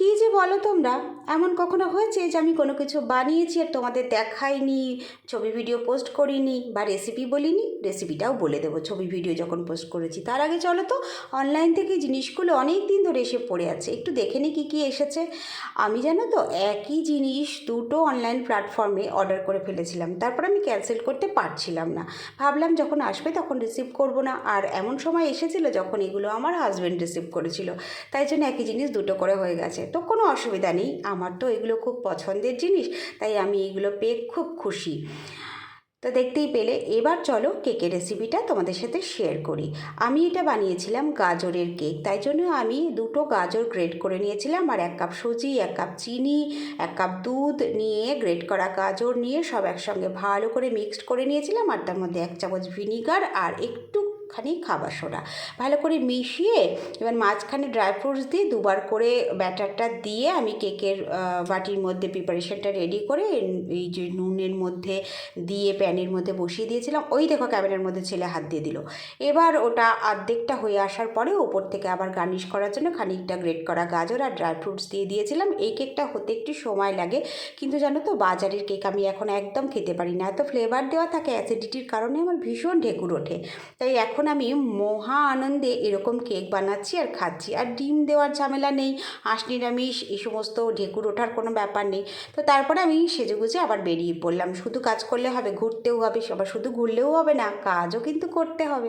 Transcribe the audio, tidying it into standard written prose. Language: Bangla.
কী যে বলো তোমরা, এমন কখনো হয়েছে যে আমি কোনো কিছু বানিয়েছি আর তোমাদের দেখাইনি, ছবি ভিডিও পোস্ট করিনি বা রেসিপি বলিনি? রেসিপিটাও বলে দেবো ছবি ভিডিও যখন পোস্ট করেছি। তার আগে চলো তো, অনলাইন থেকে জিনিসগুলো অনেক দিন ধরে এসে পড়ে আছে, একটু দেখে নিই কী কী এসেছে। আমি জানো তো একই জিনিস দুটো অনলাইন প্ল্যাটফর্মে অর্ডার করে ফেলেছিলাম, তারপর আমি ক্যান্সেল করতে পারছিলাম না। ভাবলাম যখন আসবে তখন রিসিভ করব না, আর এমন সময় এসেছিলো যখন এগুলো আমার হাজব্যান্ড রিসিভ করেছিল, তাই জন্য একই জিনিস দুটো করে হয়ে গেছে। তো কোনো অসুবিধা নেই, আমার তো এগুলো খুব পছন্দের জিনিস, তাই আমি এগুলো পেয়ে খুব খুশি। তো দেখতেই পেলে, এবার চলো কেকের রেসিপিটা তোমাদের সাথে শেয়ার করি। আমি এটা বানিয়েছিলাম গাজরের কেক, তাই জন্য আমি দুটো গাজর গ্রেট করে নিয়েছিলাম, আর 1 কাপ সুজি, 1 কাপ চিনি, 1 কাপ দুধ নিয়ে, গ্রেট করা গাজর নিয়ে সব একসঙ্গে ভালো করে মিক্সড করে নিয়েছিলাম, আর তার মধ্যে 1 চামচ ভিনিগার আর একটুখানি খাবার সোডা ভালো করে মিশিয়ে, এবার মাঝখানে ড্রাই ফ্রুটস দিয়ে দুবার করে ব্যাটারটা দিয়ে আমি কেকের বাটির মধ্যে প্রিপারেশনটা রেডি করে এই যে নুনের মধ্যে দিয়ে প্যানের মধ্যে বসিয়ে দিয়েছিলাম। ওই দেখো ক্যামেরার মধ্যে ছেলে হাত দিয়ে দিল। এবার ওটা অর্ধেকটা হয়ে আসার পরে ওপর থেকে আবার গার্নিশ করার জন্য খানিকটা গ্রেট করা গাজর আর ড্রাই ফ্রুটস দিয়ে দিয়েছিলাম। এই কেকটা হতে একটু সময় লাগে, কিন্তু জানো তো বাজারের কেক আমি এখন একদম খেতে পারি না, এত ফ্লেভার দেওয়া থাকে, অ্যাসিডিটির কারণে আমার ভীষণ ঢেকুর ওঠে। তাই এখন আমি মহা আনন্দে এরকম কেক বানাচ্ছি আর খাচ্ছি, আর ডিম দেওয়ার ঝামেলা নেই, আঁশ নিরামিষ এই সমস্ত ঢেকুর ওঠার কোনো ব্যাপার নেই। তো তারপরে আমি সেজেগুজে আবার বেরিয়ে পড়লাম। শুধু কাজ করলে হবে, ঘুরতেও হবে, আবার শুধু ঘুরলেও হবে না, কাজও কিন্তু করতে হবে।